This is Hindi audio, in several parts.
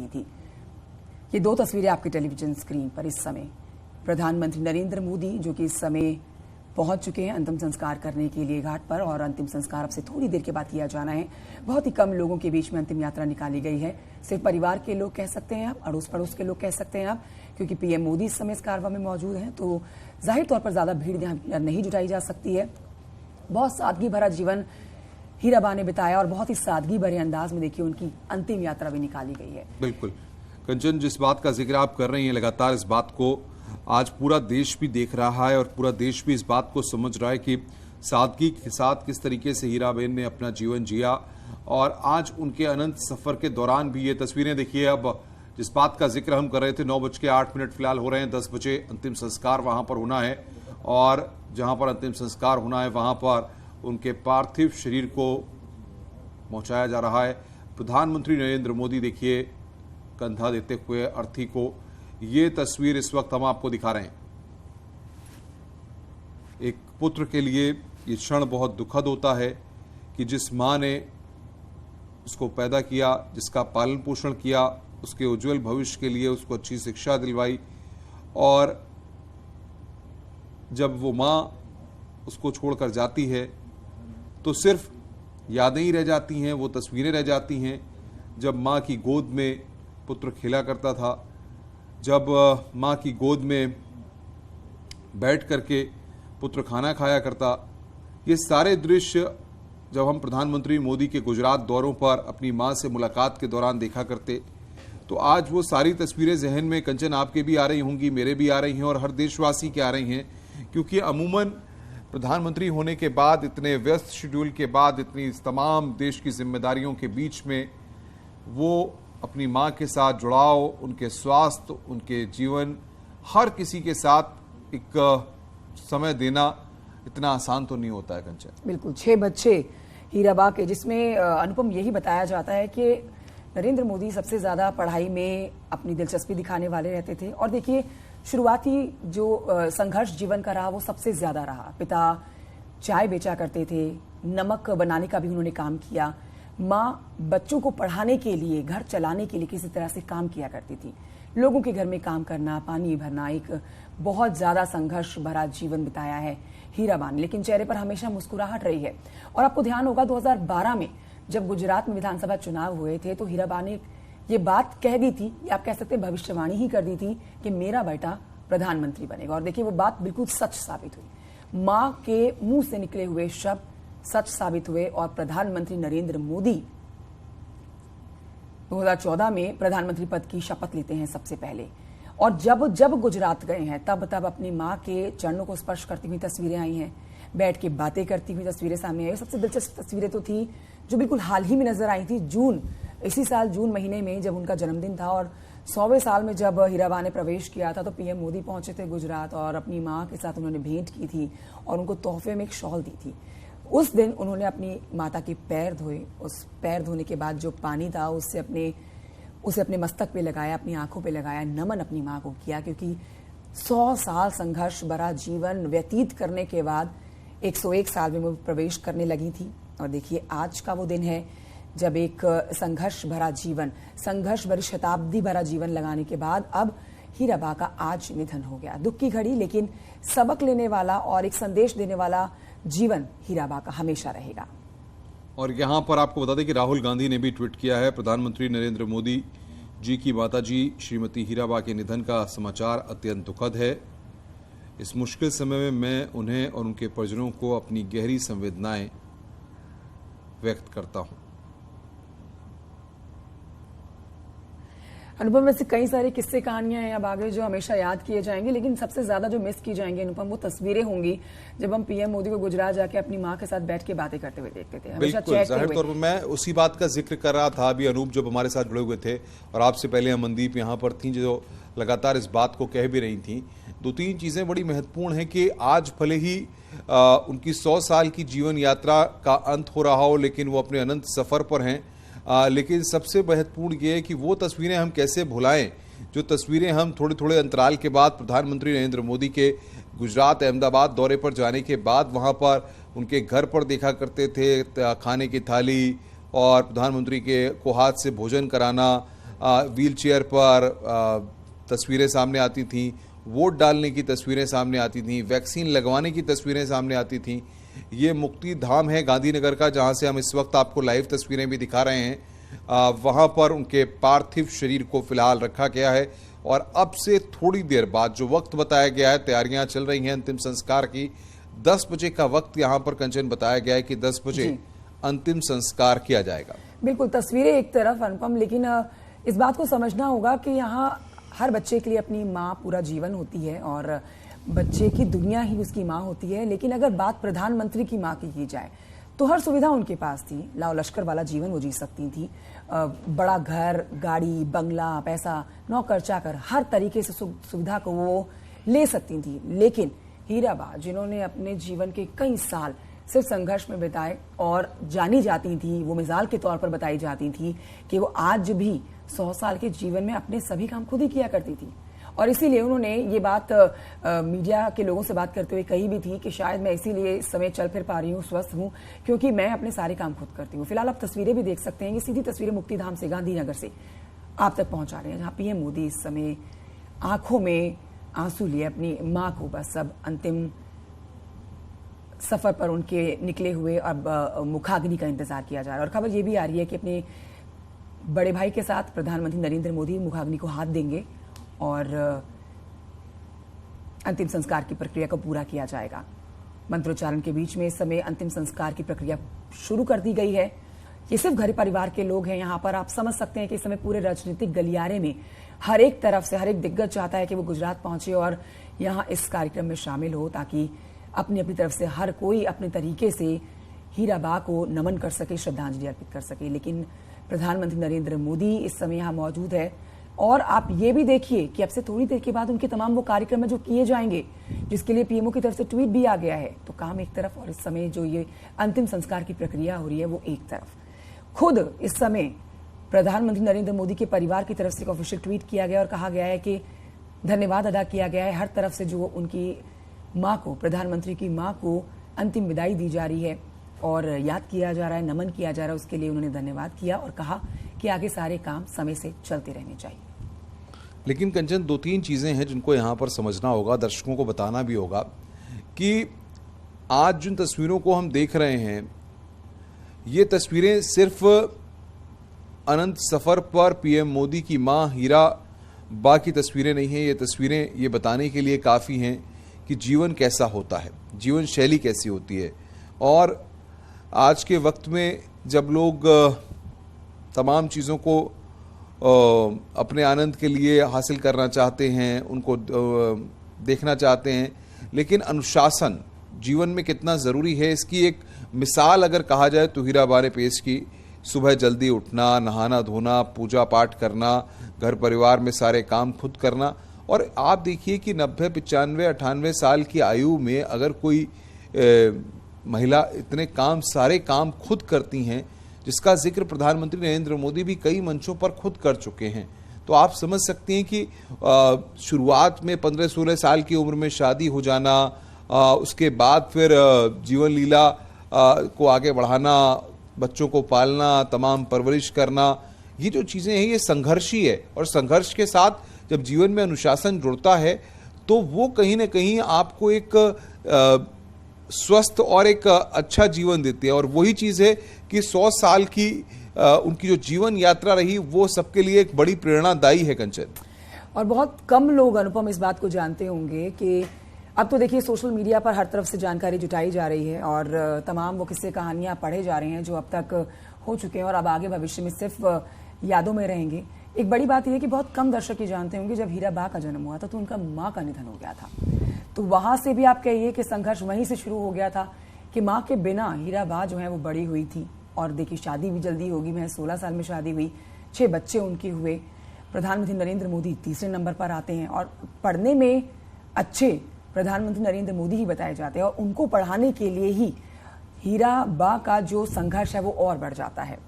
करती थी। ये दो तस्वीरें आपके टेलीविजन स्क्रीन पर इस समय प्रधानमंत्री नरेंद्र मोदी जो कि इस समय पहुंच चुके हैं अंतिम संस्कार करने के लिए घाट पर, और अंतिम संस्कार अब से थोड़ी देर के बाद किया जाना है। बहुत ही कम लोगों के बीच में अंतिम यात्रा निकाली गई है। सिर्फ परिवार के लोग कह सकते हैं आप, अड़ोस पड़ोस के लोग कह सकते हैं आप, क्योंकि पीएम मोदी इस समय इस कारवा में मौजूद हैं, तो जाहिर तौर पर ज्यादा भीड़ यहाँ नहीं जुटाई जा सकती है। बहुत सादगी भरा जीवन हीराबा ने बिताया और बहुत ही सादगी भरे अंदाज में देखिए उनकी अंतिम यात्रा भी निकाली गई है। बिल्कुल कंचन, जिस बात का जिक्र आप कर रही हैं, लगातार इस बात को आज पूरा देश भी देख रहा है और पूरा देश भी इस बात को समझ रहा है कि सादगी के साथ किस तरीके से हीराबेन ने अपना जीवन जिया, और आज उनके अनंत सफर के दौरान भी ये तस्वीरें देखिए। अब जिस बात का जिक्र हम कर रहे थे, 9:08 फिलहाल हो रहे हैं, 10 बजे अंतिम संस्कार वहां पर होना है, और जहां पर अंतिम संस्कार होना है वहां पर उनके पार्थिव शरीर को पहुंचाया जा रहा है। प्रधानमंत्री नरेंद्र मोदी देखिए कंधा देते हुए अर्थी को, ये तस्वीर इस वक्त हम आपको दिखा रहे हैं। एक पुत्र के लिए ये क्षण बहुत दुखद होता है कि जिस मां ने उसको पैदा किया, जिसका पालन पोषण किया, उसके उज्जवल भविष्य के लिए उसको अच्छी शिक्षा दिलवाई, और जब वो मां उसको छोड़कर जाती है तो सिर्फ यादें ही रह जाती हैं, वो तस्वीरें रह जाती हैं जब मां की गोद में पुत्र खेला करता था, जब मां की गोद में बैठ करके पुत्र खाना खाया करता। ये सारे दृश्य जब हम प्रधानमंत्री मोदी के गुजरात दौरों पर अपनी मां से मुलाकात के दौरान देखा करते, तो आज वो सारी तस्वीरें जहन में कंचन आपके भी आ रही होंगी, मेरे भी आ रही हैं, और हर देशवासी के आ रही हैं, क्योंकि अमूमन प्रधानमंत्री होने के बाद, इतने व्यस्त शेड्यूल के बाद, इतनी तमाम देश की जिम्मेदारियों के बीच में वो अपनी मां के साथ जुड़ाव, उनके स्वास्थ्य, उनके जीवन, हर किसी के साथ एक समय देना इतना आसान तो नहीं होता है कंचन। बिल्कुल, 6 बच्चे हीराबा के, जिसमें अनुपम यही बताया जाता है कि नरेंद्र मोदी सबसे ज्यादा पढ़ाई में अपनी दिलचस्पी दिखाने वाले रहते थे, और देखिए शुरुआती जो संघर्ष जीवन का रहा वो सबसे ज्यादा रहा। पिता चाय बेचा करते थे, नमक बनाने का भी उन्होंने काम किया, माँ बच्चों को पढ़ाने के लिए, घर चलाने के लिए किसी तरह से काम किया करती थी। लोगों के घर में काम करना, पानी भरना, एक बहुत ज्यादा संघर्ष भरा जीवन बिताया है हीराबा ने, लेकिन चेहरे पर हमेशा मुस्कुराहट रही है। और आपको ध्यान होगा 2012 में जब गुजरात में विधानसभा चुनाव हुए थे तो हीराबा ने ये बात कह दी थी, या आप कह सकते हैं भविष्यवाणी ही कर दी थी कि मेरा बेटा प्रधानमंत्री बनेगा, और देखिए वो बात बिल्कुल सच साबित हुई। मां के मुंह से निकले हुए शब्द सच साबित हुए, और प्रधानमंत्री नरेंद्र मोदी 2014 में प्रधानमंत्री पद की शपथ लेते हैं सबसे पहले, और जब गुजरात गए हैं तब अपनी मां के चरणों को स्पर्श करती हुई तस्वीरें आई हैं, बैठ के बातें करती हुई तस्वीरें सामने आई। सबसे दिलचस्प तस्वीरें तो थी जो बिल्कुल हाल ही में नजर आई थी, इसी साल जून महीने में जब उनका जन्मदिन था, और 100वें साल में जब हीराबा ने प्रवेश किया था तो पीएम मोदी पहुंचे थे गुजरात, और अपनी मां के साथ उन्होंने भेंट की थी और उनको तोहफे में एक शॉल दी थी। उस दिन उन्होंने अपनी माता के पैर धोए, उस पैर धोने के बाद जो पानी था उसे अपने मस्तक पे लगाया, अपनी आंखों पे लगाया, नमन अपनी मां को किया, क्योंकि 100 साल संघर्ष भरा जीवन व्यतीत करने के बाद 101 साल में वो प्रवेश करने लगी थी। और देखिए आज का वो दिन है जब एक संघर्ष भरी शताब्दी भरा जीवन लगाने के बाद अब हीराबा का आज निधन हो गया। दुख की घड़ी, लेकिन सबक लेने वाला और एक संदेश देने वाला जीवन हीराबा का हमेशा रहेगा। और यहाँ पर आपको बता दें कि राहुल गांधी ने भी ट्वीट किया है, प्रधानमंत्री नरेंद्र मोदी जी की माताजी श्रीमती हीराबा के निधन का समाचार अत्यंत दुखद है। इस मुश्किल समय में मैं उन्हें और उनके परिजनों को अपनी गहरी संवेदनाएं व्यक्त करता हूं। अनुपम, वैसे कई सारी किस्से कहानियां हैं अब आगे जो हमेशा याद किए जाएंगे, लेकिन सबसे ज्यादा जो मिस की जाएंगी अनुपम वो तस्वीरें होंगी जब हम पीएम मोदी को गुजरात जाके अपनी मां के साथ बैठ के बातें करते हुए देखते थे, हमेशा बिल्कुल, जाहिर तौर पर मैं उसी बात का जिक्र कर रहा था अभी। अनूप जब हमारे साथ जुड़े हुए थे और आपसे पहले अमनदीप यहाँ पर थी जो लगातार इस बात को कह भी रही थी, 2-3 चीजें बड़ी महत्वपूर्ण हैं कि आज भले ही उनकी 100 साल की जीवन यात्रा का अंत हो रहा हो, लेकिन वो अपने अनंत सफर पर हैं। लेकिन सबसे महत्वपूर्ण ये है कि वो तस्वीरें हम कैसे भुलाएं, जो तस्वीरें हम थोड़े थोड़े अंतराल के बाद प्रधानमंत्री नरेंद्र मोदी के गुजरात अहमदाबाद दौरे पर जाने के बाद वहाँ पर उनके घर पर देखा करते थे, खाने की थाली और प्रधानमंत्री के को हाथ से भोजन कराना, व्हील चेयर पर तस्वीरें सामने आती थीं, वोट डालने की तस्वीरें सामने आती थीं, वैक्सीन लगवाने की तस्वीरें सामने आती थीं। ये मुक्ति धाम है गांधीनगर का, जहां से हम इस वक्त आपको लाइव तस्वीरें भी दिखा रहे हैं। वहां पर उनके पार्थिव शरीर को फिलहाल रखा गया है और अब से थोड़ी देर बाद जो वक्त बताया गया है, तैयारियां चल रही हैं अंतिम संस्कार की। 10 बजे का वक्त यहां पर कंचन बताया गया है कि 10 बजे अंतिम संस्कार किया जाएगा। बिल्कुल, तस्वीरें एक तरफ अनुपम, लेकिन इस बात को समझना होगा कि यहाँ हर बच्चे के लिए अपनी माँ पूरा जीवन होती है और बच्चे की दुनिया ही उसकी माँ होती है। लेकिन अगर बात प्रधानमंत्री की माँ की जाए तो हर सुविधा उनके पास थी। लाओ लश्कर वाला जीवन वो जी सकती थी। बड़ा घर, गाड़ी, बंगला, पैसा, नौकर चाकर, हर तरीके से सुविधा को वो ले सकती थी। लेकिन हीराबा, जिन्होंने अपने जीवन के कई साल सिर्फ संघर्ष में बिताए और जानी जाती थी, वो मिसाल के तौर पर बताई जाती थी कि वो आज भी 100 साल के जीवन में अपने सभी काम खुद ही किया करती थी। और इसीलिए उन्होंने ये बात मीडिया के लोगों से बात करते हुए कही भी थी कि शायद मैं इसीलिए इस समय चल फिर पा रही हूँ, स्वस्थ हूँ, क्योंकि मैं अपने सारे काम खुद करती हूँ। फिलहाल आप तस्वीरें भी देख सकते हैं, ये सीधी तस्वीरें मुक्तिधाम से, गांधीनगर से आप तक पहुंचा रहे हैं, जहाँ पीएम मोदी इस समय आंखों में आंसू लिए अपनी माँ को बस अब अंतिम सफर पर उनके निकले हुए अब मुखाग्नि का इंतजार किया जा रहा है। और खबर ये भी आ रही है कि अपने बड़े भाई के साथ प्रधानमंत्री नरेंद्र मोदी मुखाग्नि को हाथ देंगे और अंतिम संस्कार की प्रक्रिया को पूरा किया जाएगा। मंत्रोच्चारण के बीच में इस समय अंतिम संस्कार की प्रक्रिया शुरू कर दी गई है। ये सिर्फ घर परिवार के लोग हैं यहाँ पर। आप समझ सकते हैं कि इस समय पूरे राजनीतिक गलियारे में हर एक तरफ से हर एक दिग्गज चाहता है कि वो गुजरात पहुंचे और यहाँ इस कार्यक्रम में शामिल हो, ताकि अपनी अपनी तरफ से हर कोई अपने तरीके से हीराबा को नमन कर सके, श्रद्धांजलि अर्पित कर सके। लेकिन प्रधानमंत्री नरेंद्र मोदी इस समय यहाँ मौजूद है और आप ये भी देखिए कि अब से थोड़ी देर के बाद उनके तमाम वो कार्यक्रम जो किए जाएंगे, जिसके लिए पीएमओ की तरफ से ट्वीट भी आ गया है, तो काम एक तरफ और इस समय जो ये अंतिम संस्कार की प्रक्रिया हो रही है वो एक तरफ। खुद इस समय प्रधानमंत्री नरेंद्र मोदी के परिवार की तरफ से एक ऑफिशियल ट्वीट किया गया और कहा गया है कि धन्यवाद अदा किया गया है हर तरफ से, जो उनकी माँ को, प्रधानमंत्री की माँ को अंतिम विदाई दी जा रही है और याद किया जा रहा है, नमन किया जा रहा है। उसके लिए उन्होंने धन्यवाद किया और कहा कि आगे सारे काम समय से चलते रहने चाहिए। लेकिन कंचन, 2-3 चीजें हैं जिनको यहाँ पर समझना होगा, दर्शकों को बताना भी होगा कि आज जिन तस्वीरों को हम देख रहे हैं, ये तस्वीरें सिर्फ अनंत सफर पर पीएम मोदी की मां हीराबा की तस्वीरें नहीं हैं। ये तस्वीरें ये बताने के लिए काफ़ी हैं कि जीवन कैसा होता है, जीवन शैली कैसी होती है। और आज के वक्त में जब लोग तमाम चीज़ों को अपने आनंद के लिए हासिल करना चाहते हैं, उनको देखना चाहते हैं, लेकिन अनुशासन जीवन में कितना ज़रूरी है, इसकी एक मिसाल अगर कहा जाए तो हीराबा ने पेश की। सुबह जल्दी उठना, नहाना धोना, पूजा पाठ करना, घर परिवार में सारे काम खुद करना। और आप देखिए कि 90, 95, 98 साल की आयु में अगर कोई महिला इतने काम, सारे काम खुद करती हैं, जिसका जिक्र प्रधानमंत्री नरेंद्र मोदी भी कई मंचों पर खुद कर चुके हैं, तो आप समझ सकते हैं कि शुरुआत में 15-16 साल की उम्र में शादी हो जाना, उसके बाद फिर जीवन लीला को आगे बढ़ाना, बच्चों को पालना, तमाम परवरिश करना, ये जो चीज़ें हैं ये संघर्षी है। और संघर्ष के साथ जब जीवन में अनुशासन जुड़ता है तो वो कहीं ना कहीं आपको एक स्वस्थ और एक अच्छा जीवन देती है। और वही चीज़ है कि 100 साल की उनकी जो जीवन यात्रा रही वो सबके लिए एक बड़ी प्रेरणादायी है कंचन। और बहुत कम लोग अनुपम इस बात को जानते होंगे कि अब तो देखिए सोशल मीडिया पर हर तरफ से जानकारी जुटाई जा रही है और तमाम वो किस्से कहानियां पढ़े जा रहे हैं जो अब तक हो चुके हैं और अब आगे भविष्य में सिर्फ यादों में रहेंगे। एक बड़ी बात यह है कि बहुत कम दर्शक ये जानते होंगे जब हीराबा का जन्म हुआ था तो उनका माँ का निधन हो गया था। तो वहां से भी आप कहिए कि संघर्ष वहीं से शुरू हो गया था कि माँ के बिना हीराबा जो है वो बड़ी हुई थी। और देखिए शादी भी जल्दी होगी, मैं 16 साल में शादी हुई, 6 बच्चे उनके हुए। प्रधानमंत्री नरेंद्र मोदी तीसरे नंबर पर आते हैं और पढ़ने में अच्छे प्रधानमंत्री नरेंद्र मोदी ही बताए जाते हैं और उनको पढ़ाने के लिए ही हीराबा का जो संघर्ष है वो और बढ़ जाता है।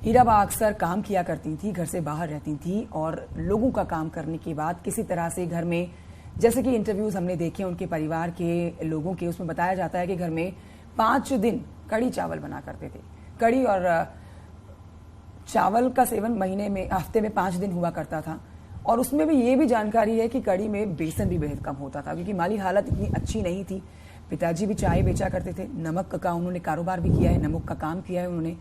हीराबा अक्सर काम किया करती थी, घर से बाहर रहती थी और लोगों का काम करने के बाद किसी तरह से घर में, जैसे कि इंटरव्यूज हमने देखे उनके परिवार के लोगों के, उसमें बताया जाता है कि घर में 5 दिन कड़ी चावल बना करते थे। कड़ी और चावल का सेवन महीने में, हफ्ते में 5 दिन हुआ करता था। और उसमें भी ये भी जानकारी है कि कड़ी में बेसन भी बेहद कम होता था, क्योंकि माली हालत इतनी अच्छी नहीं थी। पिताजी भी चाय बेचा करते थे, नमक का उन्होंने कारोबार भी किया है, नमक का काम किया है उन्होंने।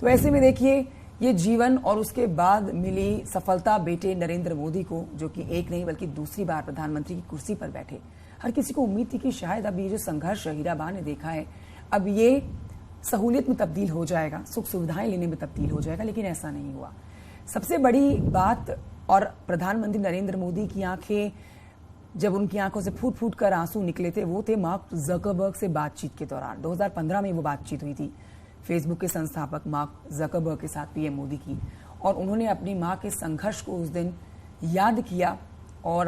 तो ऐसे में देखिए ये जीवन और उसके बाद मिली सफलता बेटे नरेंद्र मोदी को, जो कि एक नहीं बल्कि दूसरी बार प्रधानमंत्री की कुर्सी पर बैठे। हर किसी को उम्मीद थी कि शायद अब ये जो संघर्ष हीराबा ने देखा है, अब ये सहूलियत में तब्दील हो जाएगा, सुख सुविधाएं लेने में तब्दील हो जाएगा, लेकिन ऐसा नहीं हुआ। सबसे बड़ी बात, और प्रधानमंत्री नरेंद्र मोदी की आंखें, जब उनकी आंखों से फूट फूट कर आंसू निकले थे, वो थे मार्क ज़करबर्ग से बातचीत के दौरान। 2015 में वो बातचीत हुई थी फेसबुक के संस्थापक मार्क ज़करबर्ग के साथ पीएम मोदी की, और उन्होंने अपनी मां के संघर्ष को उस दिन याद किया और